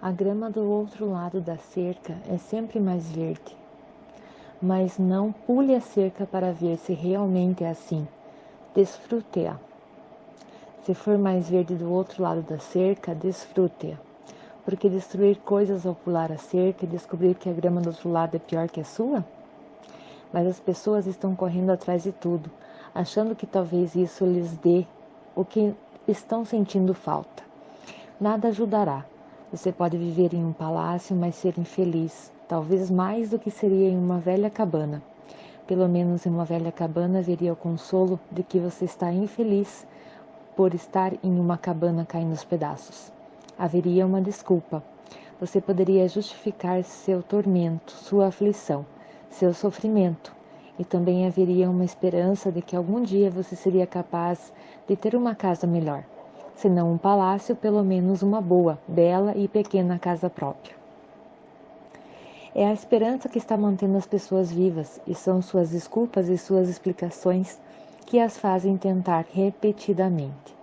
A grama do outro lado da cerca é sempre mais verde, mas não pule a cerca para ver se realmente é assim. Desfrute-a. Se for mais verde do outro lado da cerca, desfrute-a. Porque destruir coisas ao pular a cerca e descobrir que a grama do outro lado é pior que a sua? Mas as pessoas estão correndo atrás de tudo, achando que talvez isso lhes dê o que estão sentindo falta. Nada ajudará. Você pode viver em um palácio, mas ser infeliz, talvez mais do que seria em uma velha cabana. Pelo menos em uma velha cabana haveria o consolo de que você está infeliz por estar em uma cabana caindo aos pedaços. Haveria uma desculpa. Você poderia justificar seu tormento, sua aflição, seu sofrimento, e também haveria uma esperança de que algum dia você seria capaz de ter uma casa melhor. Se não um palácio, pelo menos uma boa, bela e pequena casa própria. É a esperança que está mantendo as pessoas vivas, e são suas desculpas e suas explicações que as fazem tentar repetidamente.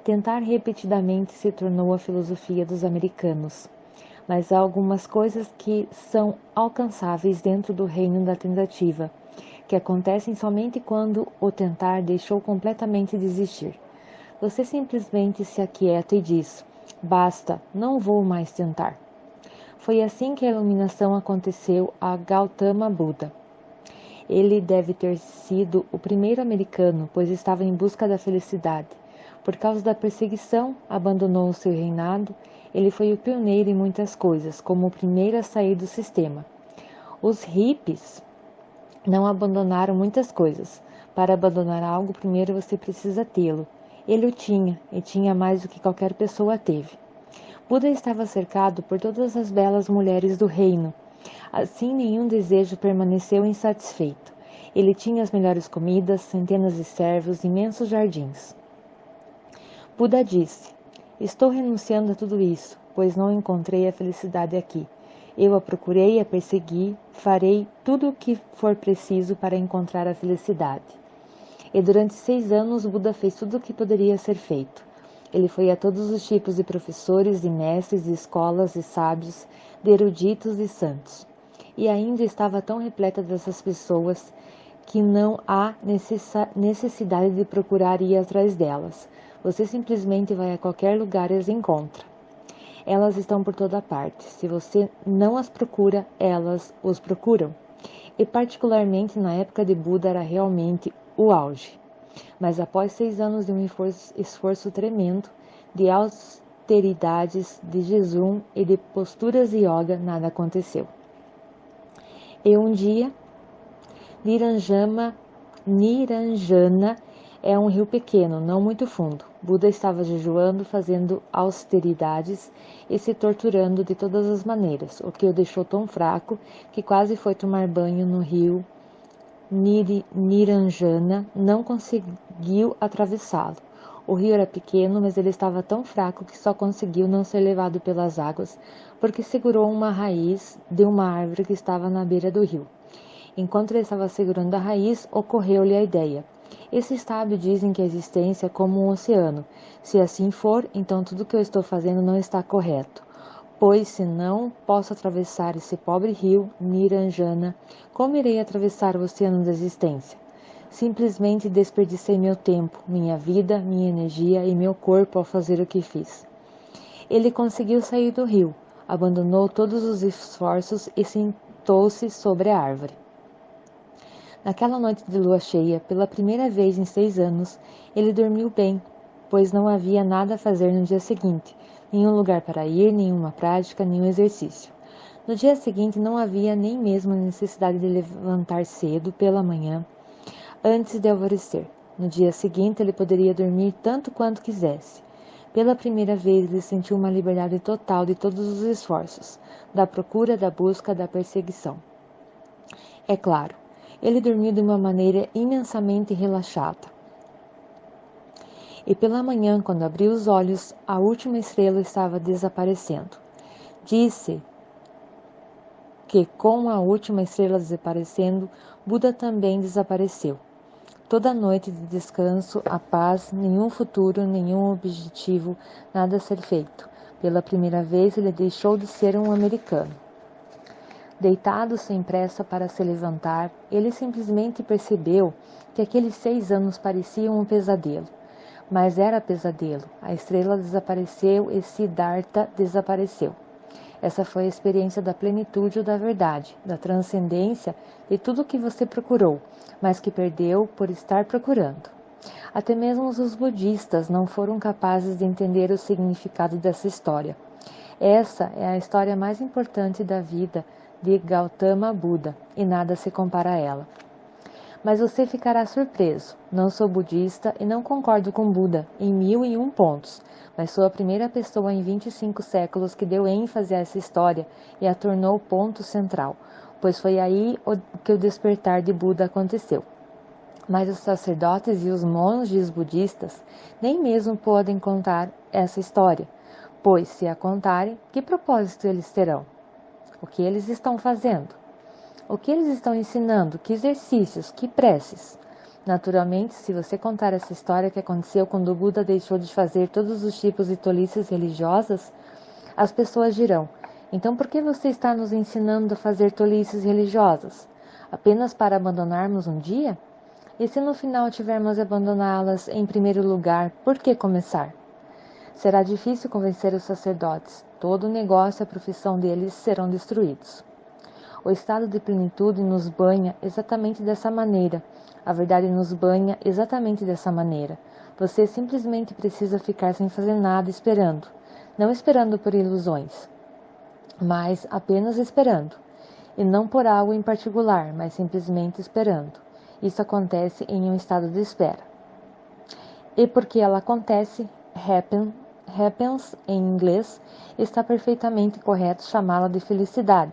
Tentar repetidamente se tornou a filosofia dos americanos, mas há algumas coisas que são alcançáveis dentro do reino da tentativa, que acontecem somente quando o tentar deixou completamente de existir. Você simplesmente se aquieta e diz: basta, não vou mais tentar. Foi assim que a iluminação aconteceu a Gautama Buda. Ele deve ter sido o primeiro americano, pois estava em busca da felicidade. Por causa da perseguição, abandonou o seu reinado. Ele foi o pioneiro em muitas coisas, como o primeiro a sair do sistema. Os hippies não abandonaram muitas coisas. Para abandonar algo, primeiro você precisa tê-lo. Ele o tinha, e tinha mais do que qualquer pessoa teve. Buda estava cercado por todas as belas mulheres do reino. Assim, nenhum desejo permaneceu insatisfeito. Ele tinha as melhores comidas, centenas de servos, imensos jardins. Buda disse: estou renunciando a tudo isso, pois não encontrei a felicidade aqui. Eu a procurei, a persegui, farei tudo o que for preciso para encontrar a felicidade. E durante 6 anos, Buda fez tudo o que poderia ser feito. Ele foi a todos os tipos de professores, de mestres, de escolas, de sábios, de eruditos e santos. E ainda estava tão repleta dessas pessoas que não há necessidade de procurar ir atrás delas. Você simplesmente vai a qualquer lugar e as encontra. Elas estão por toda parte. Se você não as procura, elas os procuram. E particularmente na época de Buda era realmente o auge. Mas após 6 anos de um esforço tremendo, de austeridades, de jejum e de posturas de yoga, nada aconteceu. E um dia, Niranjana é um rio pequeno, não muito fundo. Buda estava jejuando, fazendo austeridades e se torturando de todas as maneiras, o que o deixou tão fraco que quase foi tomar banho no rio Niranjana, não conseguiu atravessá-lo. O rio era pequeno, mas ele estava tão fraco que só conseguiu não ser levado pelas águas, porque segurou uma raiz de uma árvore que estava na beira do rio. Enquanto ele estava segurando a raiz, ocorreu-lhe a ideia. Esses sábios dizem que a existência é como um oceano. Se assim for, então tudo que eu estou fazendo não está correto. Pois se não posso atravessar esse pobre rio, Niranjana, como irei atravessar o oceano da existência? Simplesmente desperdicei meu tempo, minha vida, minha energia e meu corpo ao fazer o que fiz. Ele conseguiu sair do rio, abandonou todos os esforços e sentou-se sobre a árvore. Naquela noite de lua cheia, pela primeira vez em 6 anos, ele dormiu bem, pois não havia nada a fazer no dia seguinte, nenhum lugar para ir, nenhuma prática, nenhum exercício. No dia seguinte não havia nem mesmo a necessidade de levantar cedo pela manhã, antes de alvorecer. No dia seguinte ele poderia dormir tanto quanto quisesse. Pela primeira vez ele sentiu uma liberdade total de todos os esforços, da procura, da busca, da perseguição. É claro, ele dormiu de uma maneira imensamente relaxada. E pela manhã, quando abriu os olhos, a última estrela estava desaparecendo. Disse que com a última estrela desaparecendo, Buda também desapareceu. Toda noite de descanso, a paz, nenhum futuro, nenhum objetivo, nada a ser feito. Pela primeira vez, ele deixou de ser um americano. Deitado sem pressa para se levantar, ele simplesmente percebeu que aqueles 6 anos pareciam um pesadelo. Mas era pesadelo. A estrela desapareceu e Siddhartha desapareceu. Essa foi a experiência da plenitude ou da verdade, da transcendência de tudo o que você procurou, mas que perdeu por estar procurando. Até mesmo os budistas não foram capazes de entender o significado dessa história. Essa é a história mais importante da vida de Gautama Buda, e nada se compara a ela. Mas você ficará surpreso. Não sou budista e não concordo com Buda em 1001 pontos, mas sou a primeira pessoa em 25 séculos que deu ênfase a essa história e a tornou ponto central, pois foi aí que o despertar de Buda aconteceu. Mas os sacerdotes e os monges budistas nem mesmo podem contar essa história, pois se a contarem, que propósito eles terão? O que eles estão fazendo? O que eles estão ensinando? Que exercícios? Que preces? Naturalmente, se você contar essa história que aconteceu quando o Buda deixou de fazer todos os tipos de tolices religiosas, as pessoas dirão: então por que você está nos ensinando a fazer tolices religiosas? Apenas para abandonarmos um dia? E se no final tivermos de abandoná-las em primeiro lugar, por que começar? Será difícil convencer os sacerdotes. Todo o negócio e a profissão deles serão destruídos. O estado de plenitude nos banha exatamente dessa maneira. A verdade nos banha exatamente dessa maneira. Você simplesmente precisa ficar sem fazer nada esperando. Não esperando por ilusões, mas apenas esperando. E não por algo em particular, mas simplesmente esperando. Isso acontece em um estado de espera. E porque ela acontece, happens em inglês, está perfeitamente correto chamá-la de felicidade,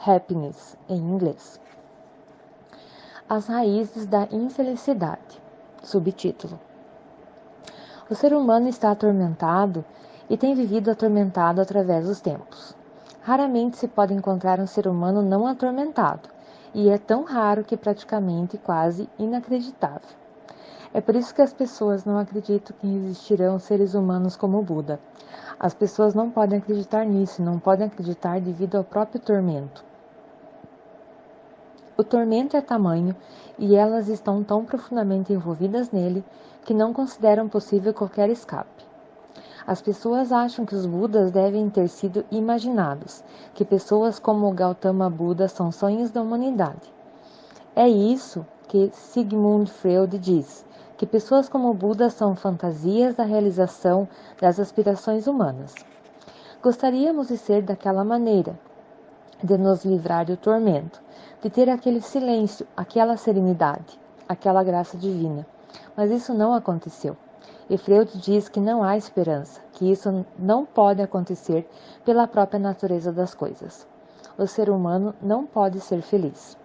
happiness em inglês. As raízes da infelicidade. Subtítulo: o ser humano está atormentado e tem vivido atormentado através dos tempos. Raramente se pode encontrar um ser humano não atormentado, e é tão raro que praticamente quase inacreditável. É por isso que as pessoas não acreditam que existirão seres humanos como Buda. As pessoas não podem acreditar nisso, não podem acreditar devido ao próprio tormento. O tormento é tamanho e elas estão tão profundamente envolvidas nele que não consideram possível qualquer escape. As pessoas acham que os Budas devem ter sido imaginados, que pessoas como o Gautama Buda são sonhos da humanidade. É isso que Sigmund Freud diz, que pessoas como Buda são fantasias da realização das aspirações humanas. Gostaríamos de ser daquela maneira, de nos livrar do tormento, de ter aquele silêncio, aquela serenidade, aquela graça divina. Mas isso não aconteceu. E Freud diz que não há esperança, que isso não pode acontecer pela própria natureza das coisas. O ser humano não pode ser feliz.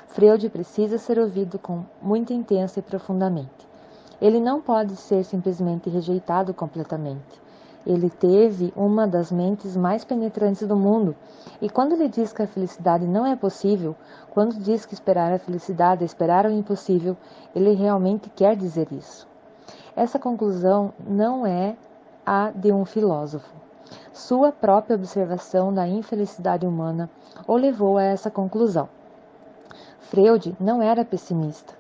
Freud precisa ser ouvido com muito intenso e profundamente. Ele não pode ser simplesmente rejeitado completamente. Ele teve uma das mentes mais penetrantes do mundo, e quando ele diz que a felicidade não é possível, quando diz que esperar a felicidade é esperar o impossível, ele realmente quer dizer isso. Essa conclusão não é a de um filósofo. Sua própria observação da infelicidade humana o levou a essa conclusão. Freud não era pessimista,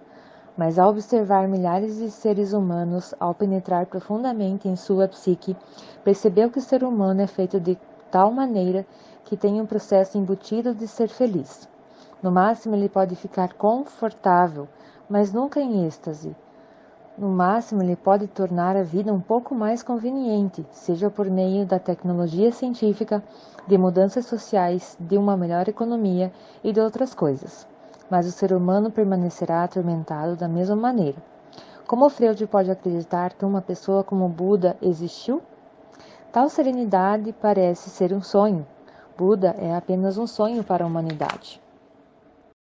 mas ao observar milhares de seres humanos, ao penetrar profundamente em sua psique, percebeu que o ser humano é feito de tal maneira que tem um processo embutido de ser feliz. No máximo ele pode ficar confortável, mas nunca em êxtase. No máximo ele pode tornar a vida um pouco mais conveniente, seja por meio da tecnologia científica, de mudanças sociais, de uma melhor economia e de outras coisas. Mas o ser humano permanecerá atormentado da mesma maneira. Como Freud pode acreditar que uma pessoa como Buda existiu? Tal serenidade parece ser um sonho. Buda é apenas um sonho para a humanidade.